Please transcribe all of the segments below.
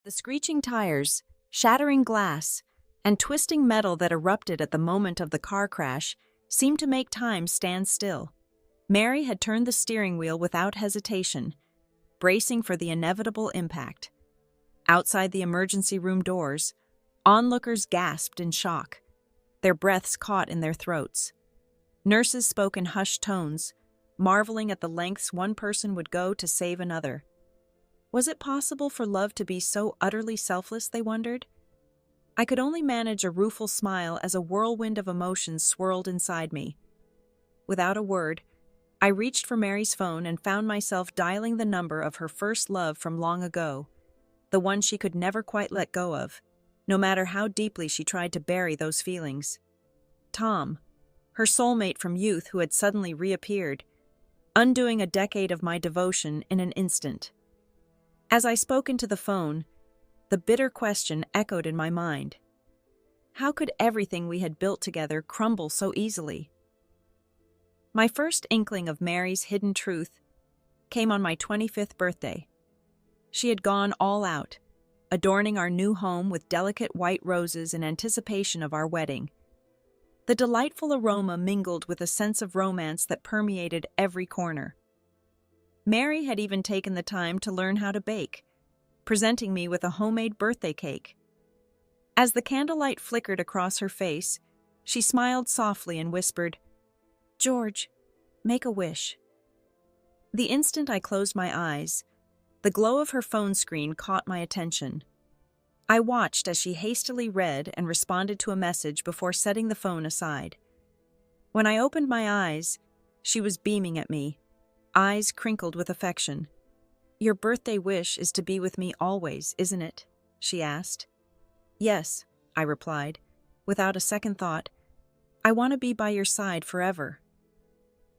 The screeching tires, shattering glass, and twisting metal that erupted at the moment of the car crash seemed to make time stand still. Mary had turned the steering wheel without hesitation, bracing for the inevitable impact. Outside the emergency room doors, onlookers gasped in shock, their breaths caught in their throats. Nurses spoke in hushed tones, marveling at the lengths one person would go to save another. Was it possible for love to be so utterly selfless, they wondered? I could only manage a rueful smile as a whirlwind of emotions swirled inside me. Without a word, I reached for Mary's phone and found myself dialing the number of her first love from long ago, the one she could never quite let go of, no matter how deeply she tried to bury those feelings. Tom, her soulmate from youth who had suddenly reappeared, undoing a decade of my devotion in an instant. As I spoke into the phone, the bitter question echoed in my mind. How could everything we had built together crumble so easily? My first inkling of Mary's hidden truth came on my 25th birthday. She had gone all out, adorning our new home with delicate white roses in anticipation of our wedding. The delightful aroma mingled with a sense of romance that permeated every corner. Mary had even taken the time to learn how to bake, presenting me with a homemade birthday cake. As the candlelight flickered across her face, she smiled softly and whispered, "George, make a wish." The instant I closed my eyes, the glow of her phone screen caught my attention. I watched as she hastily read and responded to a message before setting the phone aside. When I opened my eyes, she was beaming at me, eyes crinkled with affection. "Your birthday wish is to be with me always, isn't it?" she asked. "Yes," I replied, without a second thought. "I want to be by your side forever."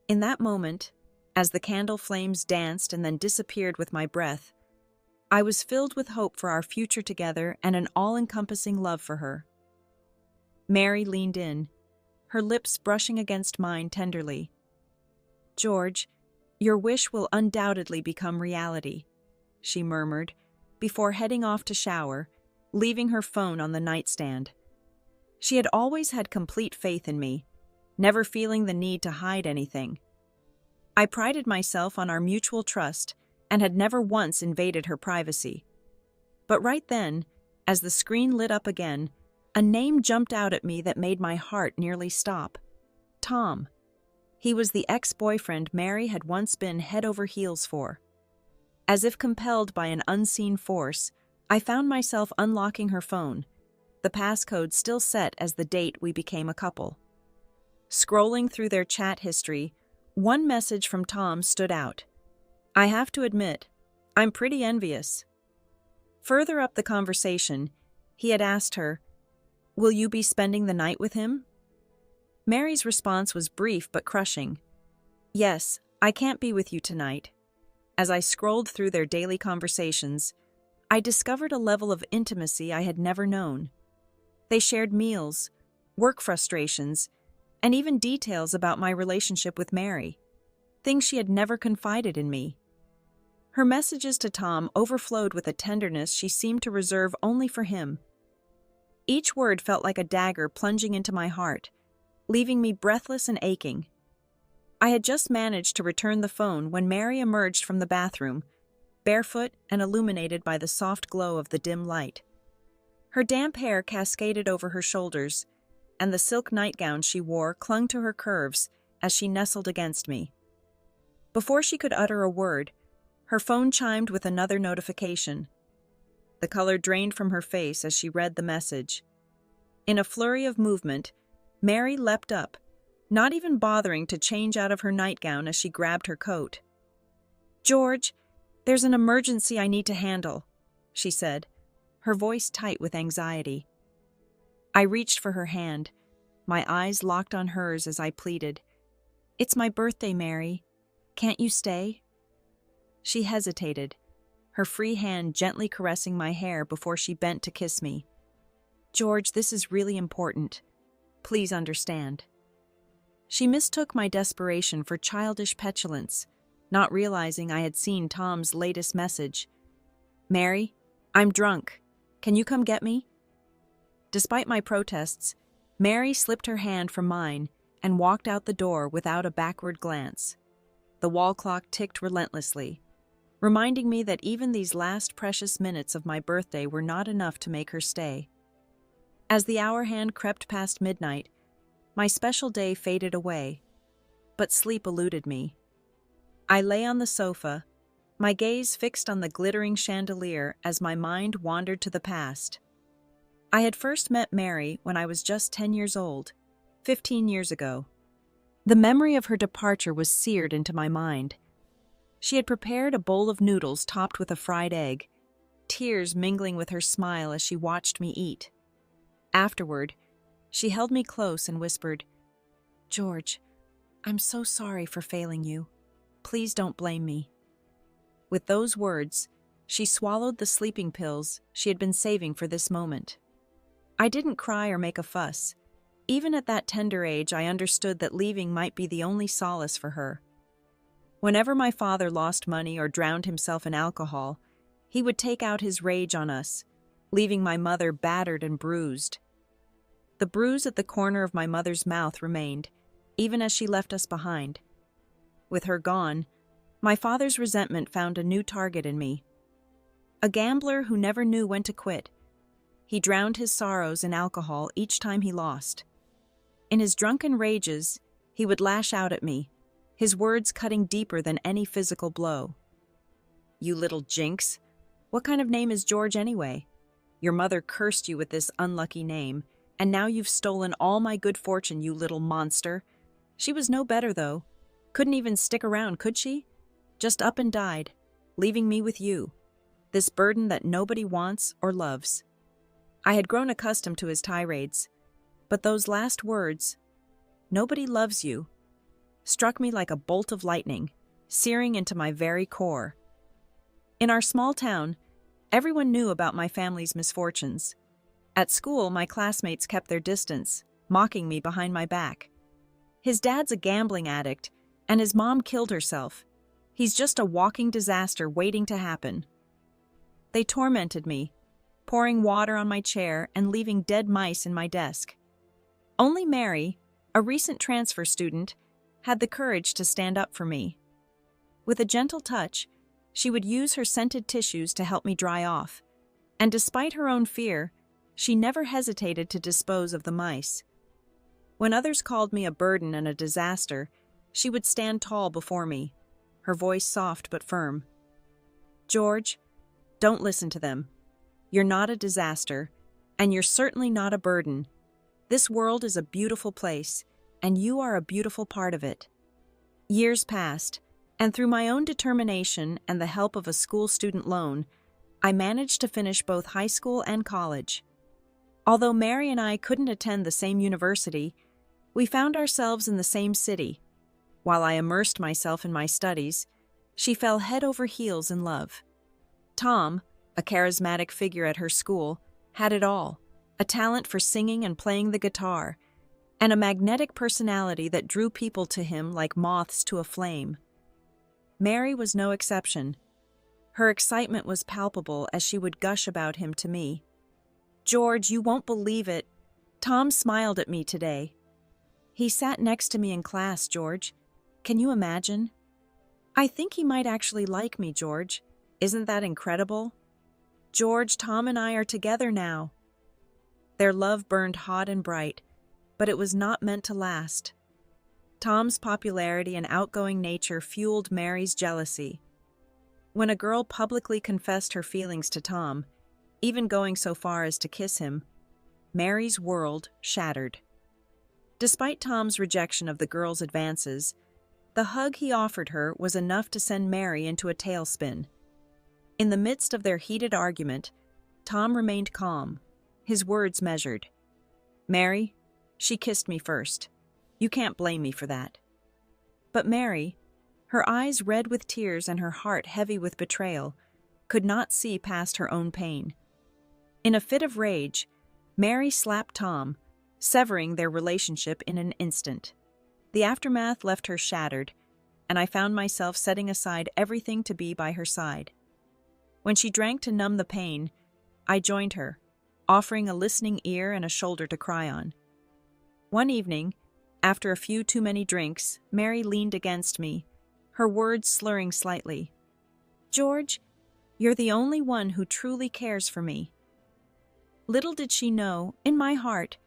In that moment, as the candle flames danced and then disappeared with my breath, I was filled with hope for our future together and an all-encompassing love for her. Mary leaned in, her lips brushing against mine tenderly. "George, your wish will undoubtedly become reality," she murmured, before heading off to shower, leaving her phone on the nightstand. She had always had complete faith in me, never feeling the need to hide anything. I prided myself on our mutual trust and had never once invaded her privacy. But right then, as the screen lit up again, a name jumped out at me that made my heart nearly stop. Tom. He was the ex-boyfriend Mary had once been head over heels for. As if compelled by an unseen force, I found myself unlocking her phone, the passcode still set as the date we became a couple. Scrolling through their chat history, one message from Tom stood out. "I have to admit, I'm pretty envious." Further up the conversation, he had asked her, "Will you be spending the night with him?" Mary's response was brief but crushing. "Yes, I can't be with you tonight." As I scrolled through their daily conversations, I discovered a level of intimacy I had never known. They shared meals, work frustrations, and even details about my relationship with Mary, things she had never confided in me. Her messages to Tom overflowed with a tenderness she seemed to reserve only for him. Each word felt like a dagger plunging into my heart, leaving me breathless and aching. I had just managed to return the phone when Mary emerged from the bathroom, barefoot and illuminated by the soft glow of the dim light. Her damp hair cascaded over her shoulders, and the silk nightgown she wore clung to her curves as she nestled against me. Before she could utter a word, her phone chimed with another notification. The color drained from her face as she read the message. In a flurry of movement, Mary leapt up, not even bothering to change out of her nightgown as she grabbed her coat. "George, there's an emergency I need to handle," she said, her voice tight with anxiety. I reached for her hand, my eyes locked on hers as I pleaded, "It's my birthday, Mary. Can't you stay?" She hesitated, her free hand gently caressing my hair before she bent to kiss me. "George, this is really important. Please understand." She mistook my desperation for childish petulance, not realizing I had seen Tom's latest message. "Mary, I'm drunk. Can you come get me? Despite my protests, Mary slipped her hand from mine and walked out the door without a backward glance. The wall clock ticked relentlessly, reminding me that even these last precious minutes of my birthday were not enough to make her stay. As the hour hand crept past midnight, my special day faded away, but sleep eluded me. I lay on the sofa, my gaze fixed on the glittering chandelier as my mind wandered to the past. I had first met Mary when I was just 10 years old, 15 years ago. The memory of her departure was seared into my mind. She had prepared a bowl of noodles topped with a fried egg, tears mingling with her smile as she watched me eat. Afterward, she held me close and whispered, "George, I'm so sorry for failing you. Please don't blame me." With those words, she swallowed the sleeping pills she had been saving for this moment. I didn't cry or make a fuss. Even at that tender age, I understood that leaving might be the only solace for her. Whenever my father lost money or drowned himself in alcohol, he would take out his rage on us, leaving my mother battered and bruised. The bruise at the corner of my mother's mouth remained, even as she left us behind. With her gone, my father's resentment found a new target in me. A gambler who never knew when to quit. He drowned his sorrows in alcohol each time he lost. In his drunken rages, he would lash out at me, his words cutting deeper than any physical blow. "You little jinx! What kind of name is George anyway? Your mother cursed you with this unlucky name, and now you've stolen all my good fortune, you little monster. She was no better, though. Couldn't even stick around, could she? Just up and died, leaving me with you, this burden that nobody wants or loves." I had grown accustomed to his tirades, but those last words, "Nobody loves you," struck me like a bolt of lightning, searing into my very core. In our small town, everyone knew about my family's misfortunes. At school, my classmates kept their distance, mocking me behind my back. "His dad's a gambling addict, and his mom killed herself. He's just a walking disaster waiting to happen." They tormented me, pouring water on my chair and leaving dead mice in my desk. Only Mary, a recent transfer student, had the courage to stand up for me. With a gentle touch, she would use her scented tissues to help me dry off, and despite her own fear, she never hesitated to dispose of the mice. When others called me a burden and a disaster, she would stand tall before me, her voice soft but firm. "George, don't listen to them. You're not a disaster, and you're certainly not a burden. This world is a beautiful place, and you are a beautiful part of it." Years passed, and through my own determination and the help of a school student loan, I managed to finish both high school and college. Although Mary and I couldn't attend the same university, we found ourselves in the same city. While I immersed myself in my studies, she fell head over heels in love. Tom, a charismatic figure at her school, had it all: a talent for singing and playing the guitar, and a magnetic personality that drew people to him like moths to a flame. Mary was no exception. Her excitement was palpable as she would gush about him to me. "George, you won't believe it. Tom smiled at me today. He sat next to me in class, George. Can you imagine? I think he might actually like me, George. Isn't that incredible? George, Tom and I are together now." Their love burned hot and bright, but it was not meant to last. Tom's popularity and outgoing nature fueled Mary's jealousy. When a girl publicly confessed her feelings to Tom, even going so far as to kiss him, Mary's world shattered. Despite Tom's rejection of the girl's advances, the hug he offered her was enough to send Mary into a tailspin. In the midst of their heated argument, Tom remained calm, his words measured. "Mary, she kissed me first. You can't blame me for that." But Mary, her eyes red with tears and her heart heavy with betrayal, could not see past her own pain. In a fit of rage, Mary slapped Tom, severing their relationship in an instant. The aftermath left her shattered, and I found myself setting aside everything to be by her side. When she drank to numb the pain, I joined her, offering a listening ear and a shoulder to cry on. One evening, after a few too many drinks, Mary leaned against me, her words slurring slightly. "George, you're the only one who truly cares for me." Little did she know, in my heart,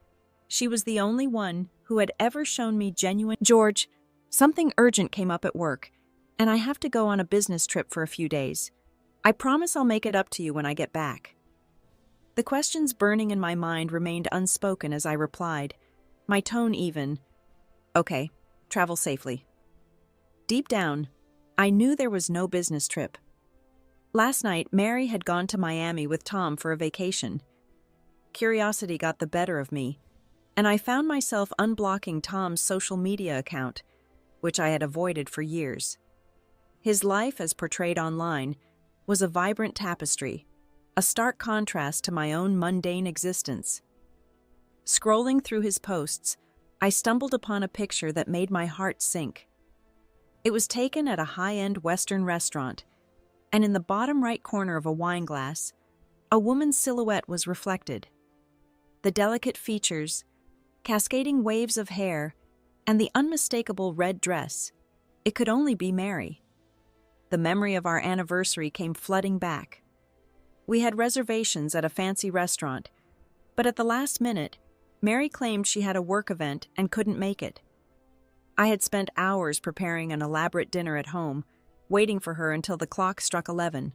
she was the only one who had ever shown me genuine. "George, something urgent came up at work, and I have to go on a business trip for a few days. I promise I'll make it up to you when I get back." The questions burning in my mind remained unspoken as I replied, my tone even. "Okay, travel safely." Deep down, I knew there was no business trip. Last night, Mary had gone to Miami with Tom for a vacation. Curiosity got the better of me, and I found myself unblocking Tom's social media account, which I had avoided for years. His life, as portrayed online, was a vibrant tapestry, a stark contrast to my own mundane existence. Scrolling through his posts, I stumbled upon a picture that made my heart sink. It was taken at a high-end Western restaurant, and in the bottom right corner of a wine glass, a woman's silhouette was reflected. The delicate features, cascading waves of hair, and the unmistakable red dress. It could only be Mary. The memory of our anniversary came flooding back. We had reservations at a fancy restaurant, but at the last minute, Mary claimed she had a work event and couldn't make it. I had spent hours preparing an elaborate dinner at home, waiting for her until the clock struck 11.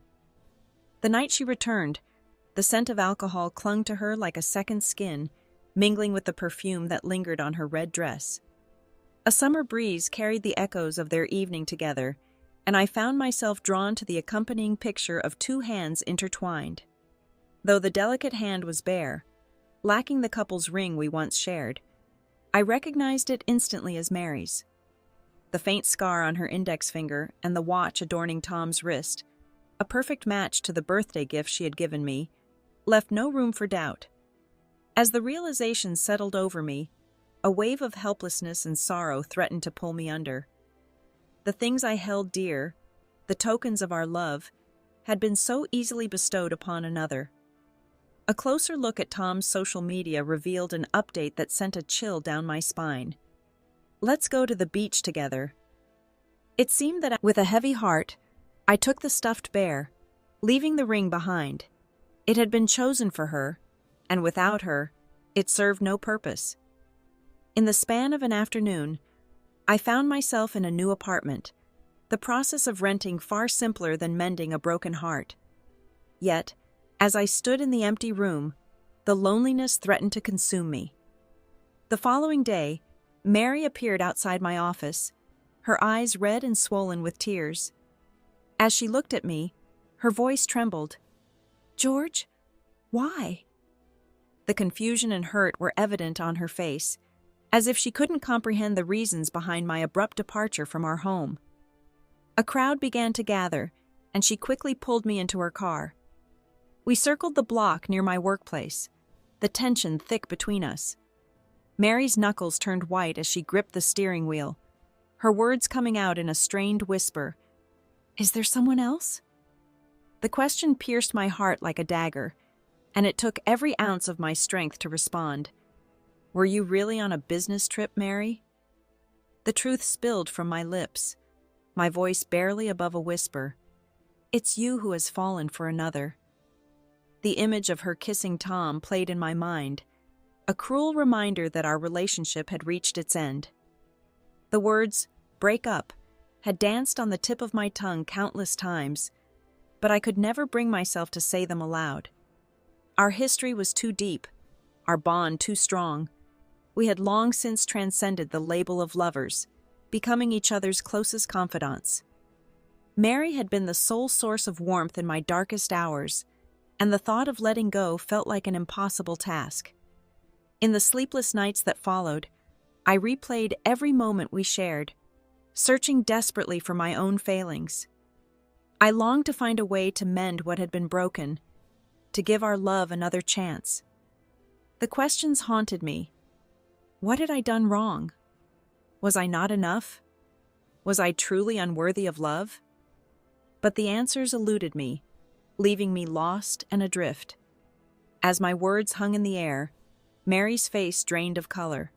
The night she returned, the scent of alcohol clung to her like a second skin, mingling with the perfume that lingered on her red dress. A summer breeze carried the echoes of their evening together, and I found myself drawn to the accompanying picture of two hands intertwined. Though the delicate hand was bare, lacking the couple's ring we once shared, I recognized it instantly as Mary's. The faint scar on her index finger and the watch adorning Tom's wrist, a perfect match to the birthday gift she had given me, left no room for doubt. As the realization settled over me, a wave of helplessness and sorrow threatened to pull me under. The things I held dear, the tokens of our love, had been so easily bestowed upon another. A closer look at Tom's social media revealed an update that sent a chill down my spine. "Let's go to the beach together." It seemed that with a heavy heart, I took the stuffed bear, leaving the ring behind. It had been chosen for her, and without her, it served no purpose. In the span of an afternoon, I found myself in a new apartment, the process of renting far simpler than mending a broken heart. Yet, as I stood in the empty room, the loneliness threatened to consume me. The following day, Mary appeared outside my office, her eyes red and swollen with tears. As she looked at me, her voice trembled. "George, why?" The confusion and hurt were evident on her face, as if she couldn't comprehend the reasons behind my abrupt departure from our home. A crowd began to gather, and she quickly pulled me into her car. We circled the block near my workplace, the tension thick between us. Mary's knuckles turned white as she gripped the steering wheel, her words coming out in a strained whisper. "Is there someone else?" The question pierced my heart like a dagger, and it took every ounce of my strength to respond. "Were you really on a business trip, Mary?" The truth spilled from my lips, my voice barely above a whisper. "It's you who has fallen for another." The image of her kissing Tom played in my mind, a cruel reminder that our relationship had reached its end. The words, "break up," had danced on the tip of my tongue countless times, but I could never bring myself to say them aloud. Our history was too deep, our bond too strong. We had long since transcended the label of lovers, becoming each other's closest confidants. Mary had been the sole source of warmth in my darkest hours, and the thought of letting go felt like an impossible task. In the sleepless nights that followed, I replayed every moment we shared, searching desperately for my own failings. I longed to find a way to mend what had been broken, to give our love another chance. The questions haunted me. What had I done wrong? Was I not enough? Was I truly unworthy of love? But the answers eluded me, leaving me lost and adrift. As my words hung in the air, Mary's face drained of color.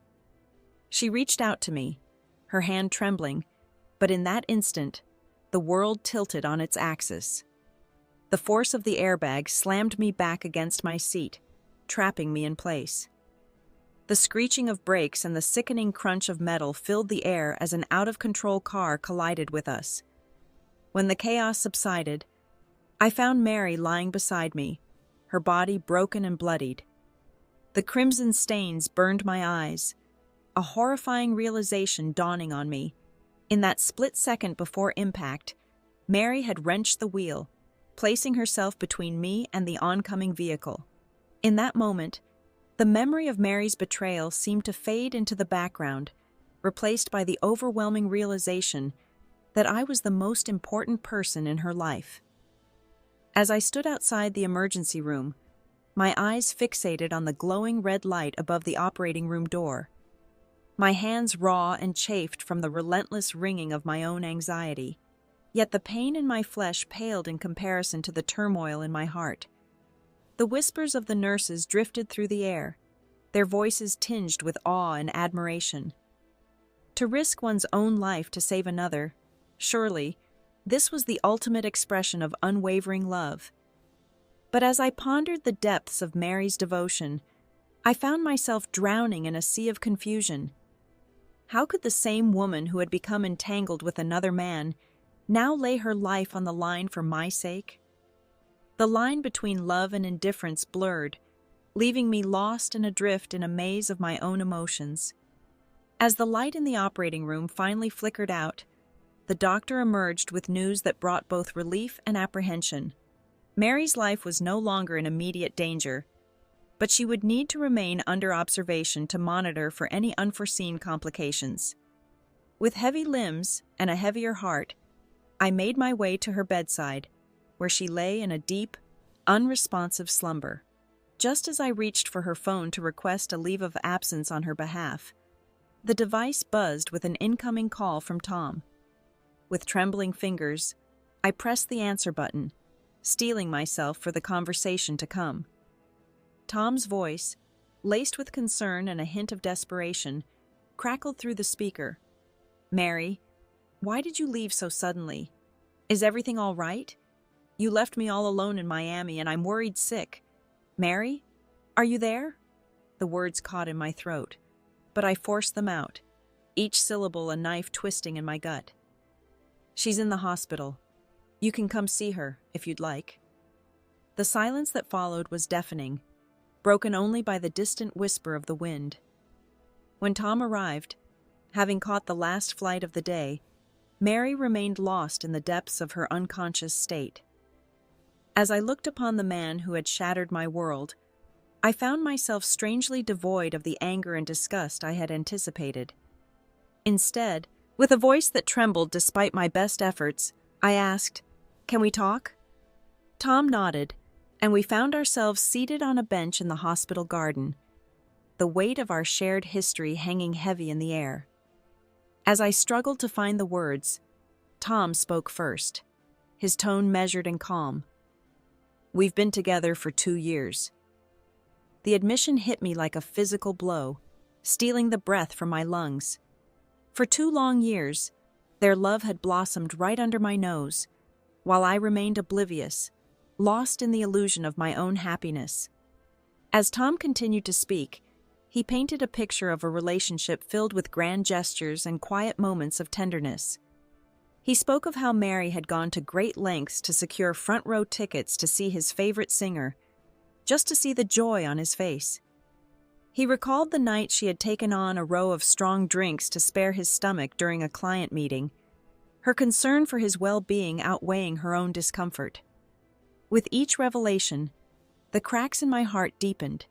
She reached out to me, her hand trembling, but in that instant, the world tilted on its axis. The force of the airbag slammed me back against my seat, trapping me in place. The screeching of brakes and the sickening crunch of metal filled the air as an out-of-control car collided with us. When the chaos subsided, I found Mary lying beside me, her body broken and bloodied. The crimson stains burned my eyes, a horrifying realization dawning on me. In that split second before impact, Mary had wrenched the wheel, placing herself between me and the oncoming vehicle. In that moment, the memory of Mary's betrayal seemed to fade into the background, replaced by the overwhelming realization that I was the most important person in her life. As I stood outside the emergency room, my eyes fixated on the glowing red light above the operating room door, my hands raw and chafed from the relentless wringing of my own anxiety. Yet the pain in my flesh paled in comparison to the turmoil in my heart. The whispers of the nurses drifted through the air, their voices tinged with awe and admiration. To risk one's own life to save another, surely, this was the ultimate expression of unwavering love. But as I pondered the depths of Mary's devotion, I found myself drowning in a sea of confusion. How could the same woman who had become entangled with another man now lay her life on the line for my sake? The line between love and indifference blurred, leaving me lost and adrift in a maze of my own emotions. As the light in the operating room finally flickered out, the doctor emerged with news that brought both relief and apprehension. Mary's life was no longer in immediate danger, but she would need to remain under observation to monitor for any unforeseen complications. With heavy limbs and a heavier heart, I made my way to her bedside, where she lay in a deep, unresponsive slumber. Just as I reached for her phone to request a leave of absence on her behalf, the device buzzed with an incoming call from Tom. With trembling fingers, I pressed the answer button, steeling myself for the conversation to come. Tom's voice, laced with concern and a hint of desperation, crackled through the speaker. "Mary, why did you leave so suddenly? Is everything all right? You left me all alone in Miami and I'm worried sick. Mary, are you there?" The words caught in my throat, but I forced them out, each syllable a knife twisting in my gut. "She's in the hospital. You can come see her, if you'd like." The silence that followed was deafening, broken only by the distant whisper of the wind. When Tom arrived, having caught the last flight of the day, Mary remained lost in the depths of her unconscious state. As I looked upon the man who had shattered my world, I found myself strangely devoid of the anger and disgust I had anticipated. Instead, with a voice that trembled despite my best efforts, I asked, "Can we talk?" Tom nodded, and we found ourselves seated on a bench in the hospital garden, the weight of our shared history hanging heavy in the air. As I struggled to find the words, Tom spoke first, his tone measured and calm. "We've been together for 2 years. The admission hit me like a physical blow, stealing the breath from my lungs. For 2 long years, their love had blossomed right under my nose, while I remained oblivious, lost in the illusion of my own happiness. As Tom continued to speak, he painted a picture of a relationship filled with grand gestures and quiet moments of tenderness. He spoke of how Mary had gone to great lengths to secure front-row tickets to see his favorite singer, just to see the joy on his face. He recalled the night she had taken on a row of strong drinks to spare his stomach during a client meeting, her concern for his well-being outweighing her own discomfort. With each revelation, the cracks in my heart deepened,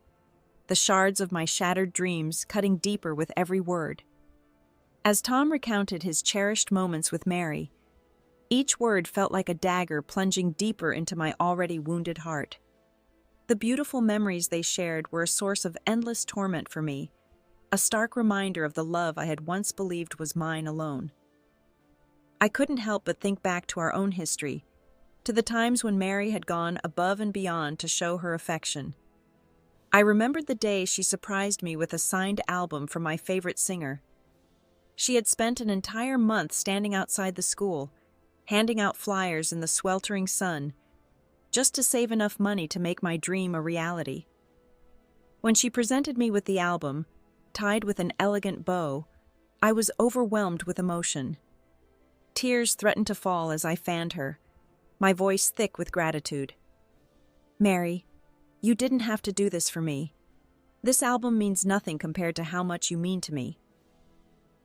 the shards of my shattered dreams cutting deeper with every word. As Tom recounted his cherished moments with Mary, each word felt like a dagger plunging deeper into my already wounded heart. The beautiful memories they shared were a source of endless torment for me, a stark reminder of the love I had once believed was mine alone. I couldn't help but think back to our own history, to the times when Mary had gone above and beyond to show her affection. I remembered the day she surprised me with a signed album from my favorite singer. She had spent an entire month standing outside the school, handing out flyers in the sweltering sun, just to save enough money to make my dream a reality. When she presented me with the album, tied with an elegant bow, I was overwhelmed with emotion. Tears threatened to fall as I fanned her, my voice thick with gratitude. "Mary, you didn't have to do this for me. This album means nothing compared to how much you mean to me."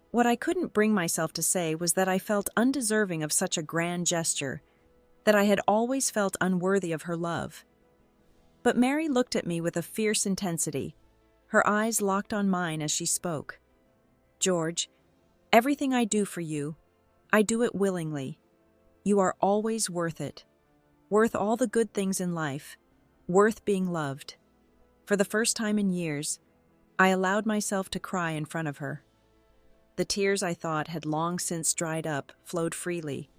What I couldn't bring myself to say was that I felt undeserving of such a grand gesture, that I had always felt unworthy of her love. But Mary looked at me with a fierce intensity, her eyes locked on mine as she spoke. "George, everything I do for you, I do it willingly. You are always worth it. Worth all the good things in life. Worth being loved." For the first time in years, I allowed myself to cry in front of her. The tears I thought had long since dried up flowed freely,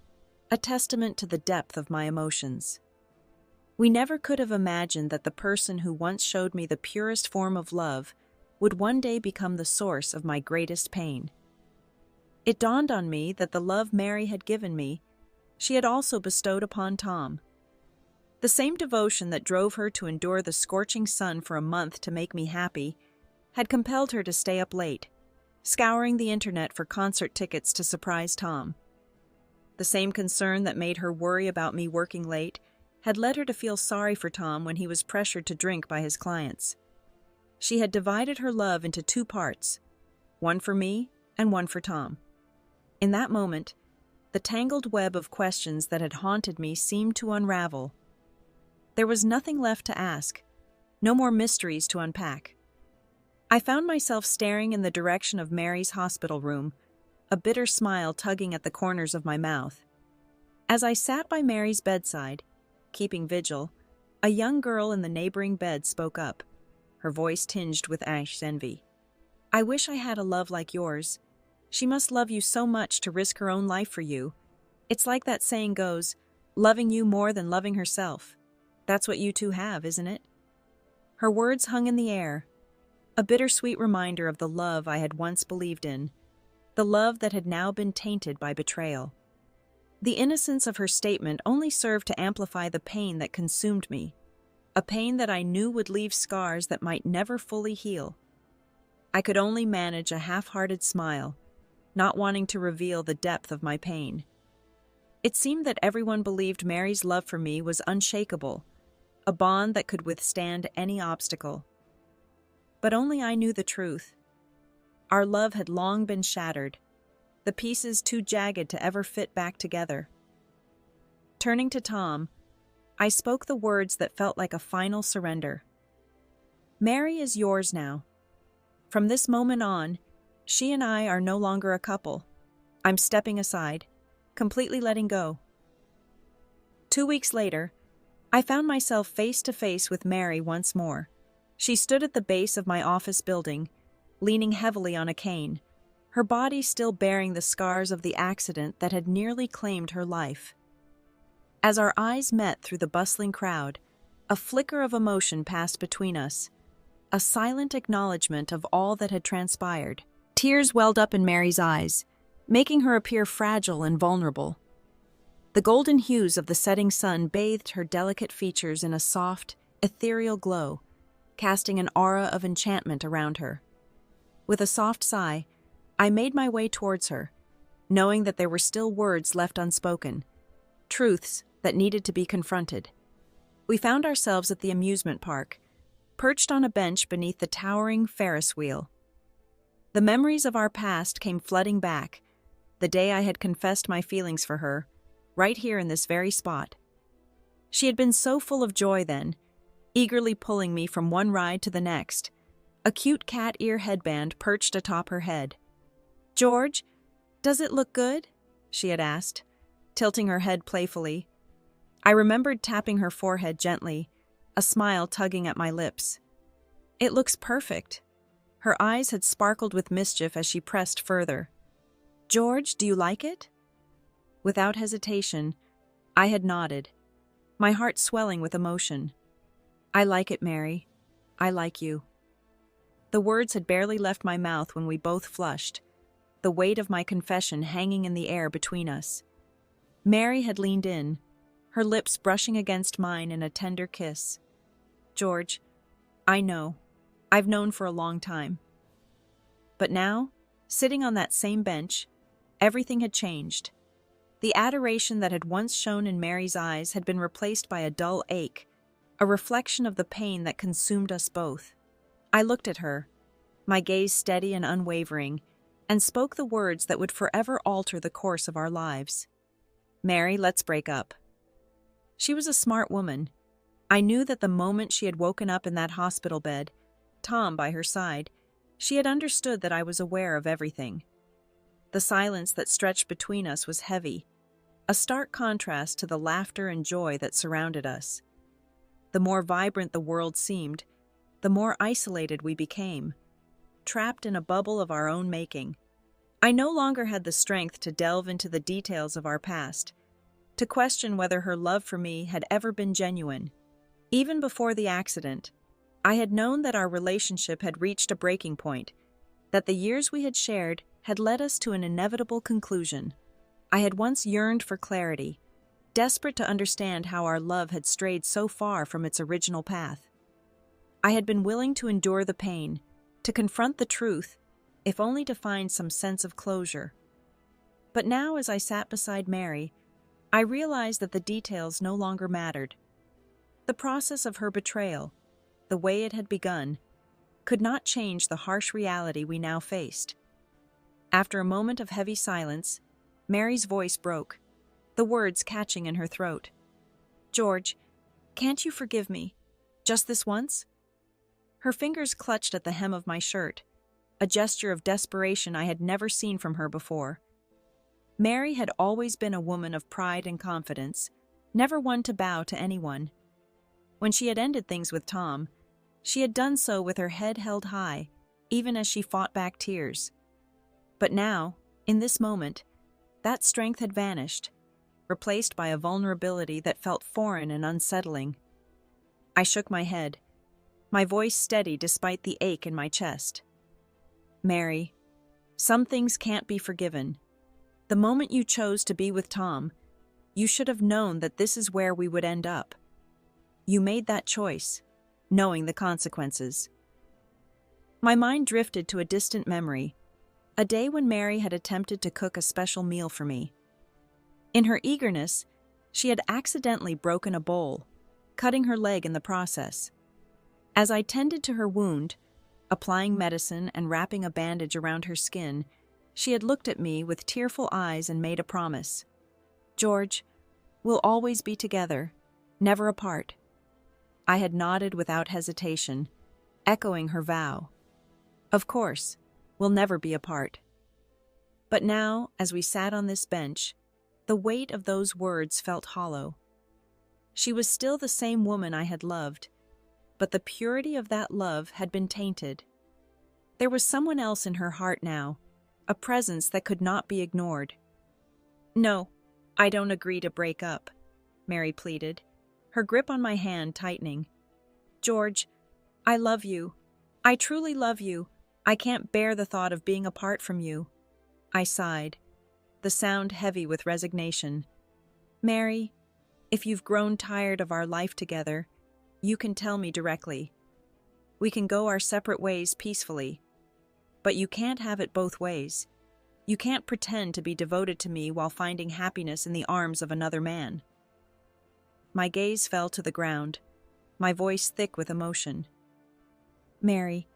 a testament to the depth of my emotions. We never could have imagined that the person who once showed me the purest form of love would one day become the source of my greatest pain. It dawned on me that the love Mary had given me, she had also bestowed upon Tom. The same devotion that drove her to endure the scorching sun for a month to make me happy had compelled her to stay up late, scouring the internet for concert tickets to surprise Tom. The same concern that made her worry about me working late had led her to feel sorry for Tom when he was pressured to drink by his clients. She had divided her love into two parts, one for me and one for Tom. In that moment, the tangled web of questions that had haunted me seemed to unravel. There was nothing left to ask, no more mysteries to unpack. I found myself staring in the direction of Mary's hospital room, a bitter smile tugging at the corners of my mouth. As I sat by Mary's bedside, keeping vigil, a young girl in the neighboring bed spoke up, her voice tinged with anxious envy. "I wish I had a love like yours. She must love you so much to risk her own life for you. It's like that saying goes, loving you more than loving herself. That's what you two have, isn't it?" Her words hung in the air, a bittersweet reminder of the love I had once believed in, the love that had now been tainted by betrayal. The innocence of her statement only served to amplify the pain that consumed me, a pain that I knew would leave scars that might never fully heal. I could only manage a half-hearted smile, not wanting to reveal the depth of my pain. It seemed that everyone believed Mary's love for me was unshakable, a bond that could withstand any obstacle. But only I knew the truth. Our love had long been shattered, the pieces too jagged to ever fit back together. Turning to Tom, I spoke the words that felt like a final surrender. "Mary is yours now. From this moment on, she and I are no longer a couple. I'm stepping aside, completely letting go." 2 weeks later, I found myself face to face with Mary once more. She stood at the base of my office building, leaning heavily on a cane, her body still bearing the scars of the accident that had nearly claimed her life. As our eyes met through the bustling crowd, a flicker of emotion passed between us, a silent acknowledgement of all that had transpired. Tears welled up in Mary's eyes, making her appear fragile and vulnerable. The golden hues of the setting sun bathed her delicate features in a soft, ethereal glow, casting an aura of enchantment around her. With a soft sigh, I made my way towards her, knowing that there were still words left unspoken, truths that needed to be confronted. We found ourselves at the amusement park, perched on a bench beneath the towering Ferris wheel. The memories of our past came flooding back, the day I had confessed my feelings for her, right here in this very spot. She had been so full of joy then, eagerly pulling me from one ride to the next, a cute cat ear headband perched atop her head. "George, does it look good?" she had asked, tilting her head playfully. I remembered tapping her forehead gently, a smile tugging at my lips. "It looks perfect." Her eyes had sparkled with mischief as she pressed further. "George, do you like it?" Without hesitation, I had nodded, my heart swelling with emotion. "I like it, Mary. I like you. The words had barely left my mouth when we both flushed, the weight of my confession hanging in the air between us. Mary had leaned in, her lips brushing against mine in a tender kiss. George, I know. I've known for a long time. But now, sitting on that same bench, everything had changed. The adoration that had once shone in Mary's eyes had been replaced by a dull ache, a reflection of the pain that consumed us both. I looked at her, my gaze steady and unwavering, and spoke the words that would forever alter the course of our lives. Mary, let's break up. She was a smart woman. I knew that the moment she had woken up in that hospital bed, Tom by her side, she had understood that I was aware of everything. The silence that stretched between us was heavy, a stark contrast to the laughter and joy that surrounded us. The more vibrant the world seemed, the more isolated we became, trapped in a bubble of our own making. I no longer had the strength to delve into the details of our past, to question whether her love for me had ever been genuine. Even before the accident, I had known that our relationship had reached a breaking point, that the years we had shared had led us to an inevitable conclusion. I had once yearned for clarity, desperate to understand how our love had strayed so far from its original path. I had been willing to endure the pain, to confront the truth, if only to find some sense of closure. But now, as I sat beside Mary, I realized that the details no longer mattered. The process of her betrayal, the way it had begun, could not change the harsh reality we now faced. After a moment of heavy silence, Mary's voice broke, the words catching in her throat. George, can't you forgive me? Just this once? Her fingers clutched at the hem of my shirt, a gesture of desperation I had never seen from her before. Mary had always been a woman of pride and confidence, never one to bow to anyone. When she had ended things with Tom, she had done so with her head held high, even as she fought back tears. But now, in this moment, that strength had vanished, replaced by a vulnerability that felt foreign and unsettling. I shook my head, my voice steady despite the ache in my chest. Mary, some things can't be forgiven. The moment you chose to be with Tom, you should have known that this is where we would end up. You made that choice, knowing the consequences. My mind drifted to a distant memory, a day when Mary had attempted to cook a special meal for me. In her eagerness, she had accidentally broken a bowl, cutting her leg in the process. As I tended to her wound, applying medicine and wrapping a bandage around her skin, she had looked at me with tearful eyes and made a promise. George, we'll always be together, never apart. I had nodded without hesitation, echoing her vow. Of course, we'll never be apart. But now, as we sat on this bench, the weight of those words felt hollow. She was still the same woman I had loved, but the purity of that love had been tainted. There was someone else in her heart now, a presence that could not be ignored. No, I don't agree to break up, Mary pleaded, her grip on my hand tightening. George, I love you. I truly love you. I can't bear the thought of being apart from you. I sighed, the sound heavy with resignation. Mary, if you've grown tired of our life together, you can tell me directly. We can go our separate ways peacefully. But you can't have it both ways. You can't pretend to be devoted to me while finding happiness in the arms of another man. My gaze fell to the ground, my voice thick with emotion. Mary,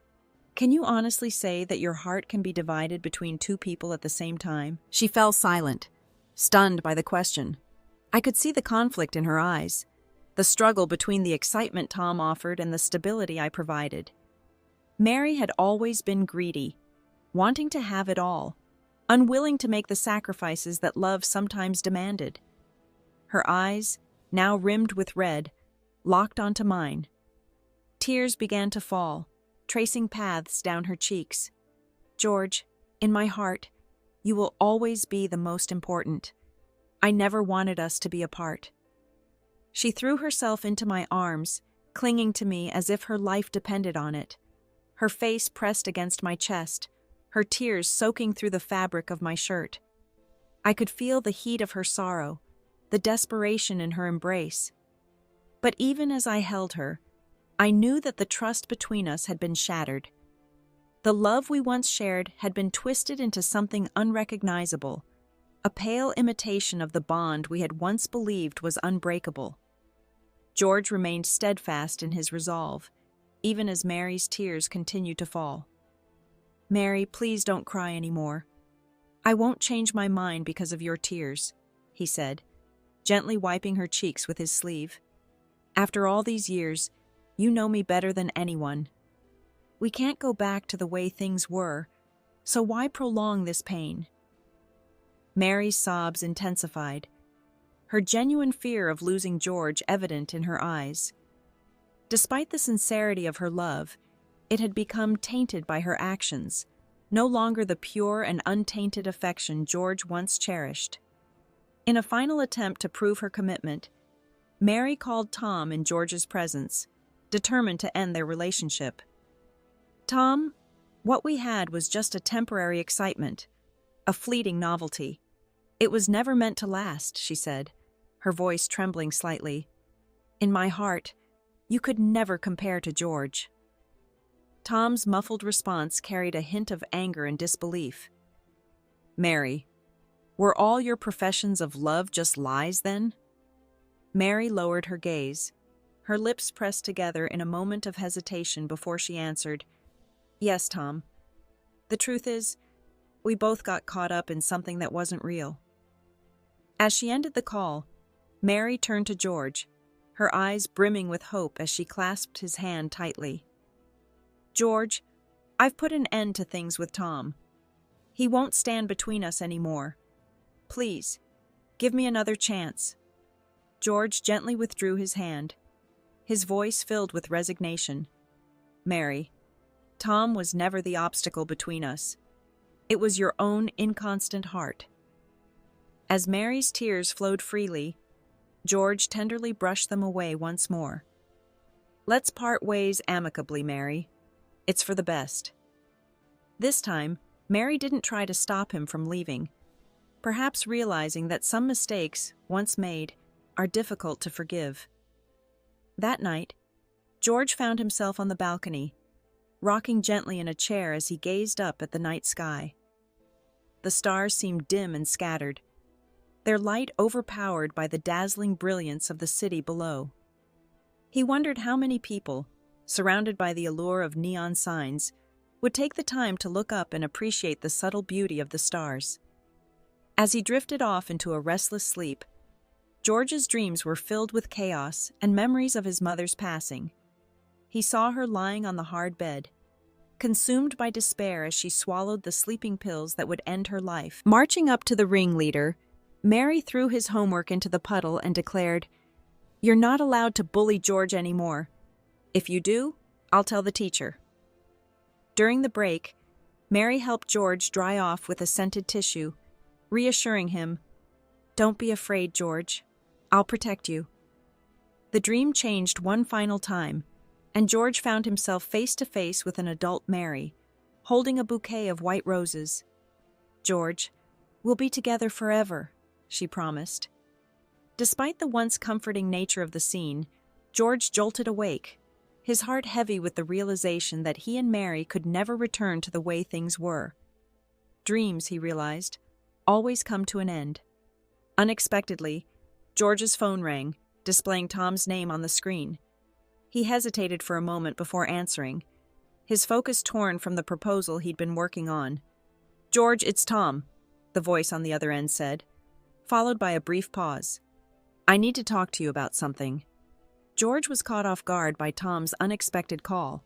can you honestly say that your heart can be divided between two people at the same time? She fell silent, stunned by the question. I could see the conflict in her eyes, the struggle between the excitement Tom offered and the stability I provided. Mary had always been greedy, wanting to have it all, unwilling to make the sacrifices that love sometimes demanded. Her eyes, now rimmed with red, locked onto mine. Tears began to fall, tracing paths down her cheeks. George, in my heart, you will always be the most important. I never wanted us to be apart. She threw herself into my arms, clinging to me as if her life depended on it. Her face pressed against my chest, her tears soaking through the fabric of my shirt. I could feel the heat of her sorrow, the desperation in her embrace. But even as I held her, I knew that the trust between us had been shattered. The love we once shared had been twisted into something unrecognizable, a pale imitation of the bond we had once believed was unbreakable. George remained steadfast in his resolve, even as Mary's tears continued to fall. "Mary, please don't cry anymore. I won't change my mind because of your tears," he said, gently wiping her cheeks with his sleeve. "After all these years, you know me better than anyone. We can't go back to the way things were, so why prolong this pain?" Mary's sobs intensified, her genuine fear of losing George evident in her eyes. Despite the sincerity of her love, it had become tainted by her actions, no longer the pure and untainted affection George once cherished. In a final attempt to prove her commitment, Mary called Tom in George's presence, determined to end their relationship. "Tom, what we had was just a temporary excitement, a fleeting novelty. It was never meant to last," she said, her voice trembling slightly. "In my heart, you could never compare to George." Tom's muffled response carried a hint of anger and disbelief. "Mary, were all your professions of love just lies then?" Mary lowered her gaze, her lips pressed together in a moment of hesitation before she answered, "Yes, Tom. The truth is, we both got caught up in something that wasn't real." As she ended the call, Mary turned to George, her eyes brimming with hope as she clasped his hand tightly. "George, I've put an end to things with Tom. He won't stand between us anymore. Please, give me another chance." George gently withdrew his hand, his voice filled with resignation. "Mary, Tom was never the obstacle between us. It was your own inconstant heart." As Mary's tears flowed freely, George tenderly brushed them away once more. "Let's part ways amicably, Mary. It's for the best." This time, Mary didn't try to stop him from leaving, perhaps realizing that some mistakes, once made, are difficult to forgive. That night, George found himself on the balcony, rocking gently in a chair as he gazed up at the night sky. The stars seemed dim and scattered, their light overpowered by the dazzling brilliance of the city below. He wondered how many people, surrounded by the allure of neon signs, would take the time to look up and appreciate the subtle beauty of the stars. As he drifted off into a restless sleep, George's dreams were filled with chaos and memories of his mother's passing. He saw her lying on the hard bed, consumed by despair as she swallowed the sleeping pills that would end her life. Marching up to the ringleader, Mary threw his homework into the puddle and declared, "You're not allowed to bully George anymore. If you do, I'll tell the teacher." During the break, Mary helped George dry off with a scented tissue, reassuring him, "Don't be afraid, George. I'll protect you." The dream changed one final time, and George found himself face to face with an adult Mary, holding a bouquet of white roses. "George, we'll be together forever," she promised. Despite the once comforting nature of the scene, George jolted awake, his heart heavy with the realization that he and Mary could never return to the way things were. Dreams, he realized, always come to an end. Unexpectedly, George's phone rang, displaying Tom's name on the screen. He hesitated for a moment before answering, his focus torn from the proposal he'd been working on. "George, it's Tom," the voice on the other end said, followed by a brief pause. "I need to talk to you about something." George was caught off guard by Tom's unexpected call.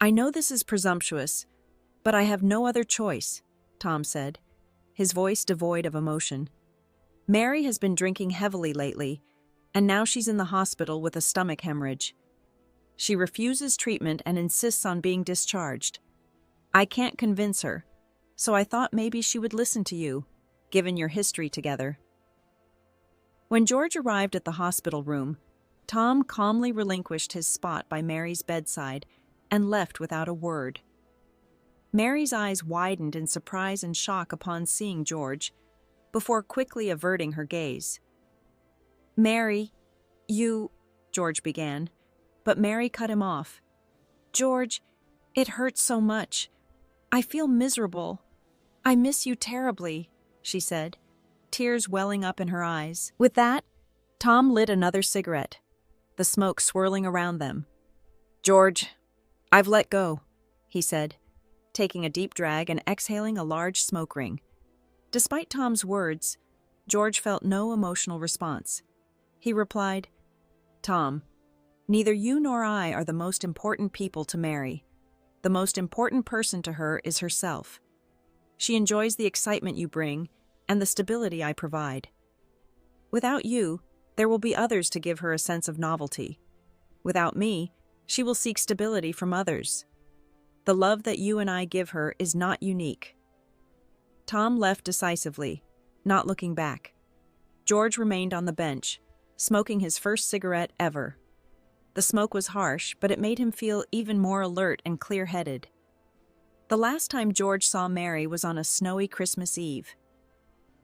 "I know this is presumptuous, but I have no other choice," Tom said, his voice devoid of emotion. "Mary has been drinking heavily lately, and now she's in the hospital with a stomach hemorrhage. She refuses treatment and insists on being discharged. I can't convince her, so I thought maybe she would listen to you, given your history together." When George arrived at the hospital room, Tom calmly relinquished his spot by Mary's bedside and left without a word. Mary's eyes widened in surprise and shock upon seeing George, before quickly averting her gaze. "Mary, George began, but Mary cut him off. "George, it hurts so much. I feel miserable. I miss you terribly," she said, tears welling up in her eyes. With that, Tom lit another cigarette, the smoke swirling around them. "George, I've let go," he said, taking a deep drag and exhaling a large smoke ring. Despite Tom's words, George felt no emotional response. He replied, "Tom, neither you nor I are the most important people to Mary. The most important person to her is herself. She enjoys the excitement you bring and the stability I provide. Without you, there will be others to give her a sense of novelty. Without me, she will seek stability from others. The love that you and I give her is not unique." Tom left decisively, not looking back. George remained on the bench, smoking his first cigarette ever. The smoke was harsh, but it made him feel even more alert and clear-headed. The last time George saw Mary was on a snowy Christmas Eve.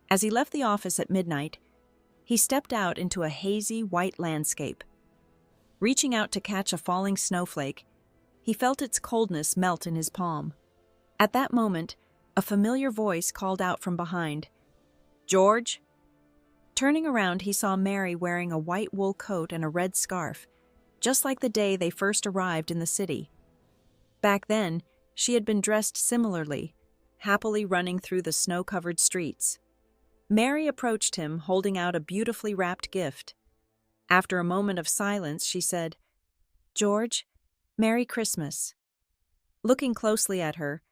As he left the office at midnight, he stepped out into a hazy, white landscape. Reaching out to catch a falling snowflake, he felt its coldness melt in his palm. At that moment, a familiar voice called out from behind, "George?" Turning around, he saw Mary wearing a white wool coat and a red scarf, just like the day they first arrived in the city. Back then, she had been dressed similarly, happily running through the snow-covered streets. Mary approached him, holding out a beautifully wrapped gift. After a moment of silence, she said, "George, Merry Christmas." Looking closely at her,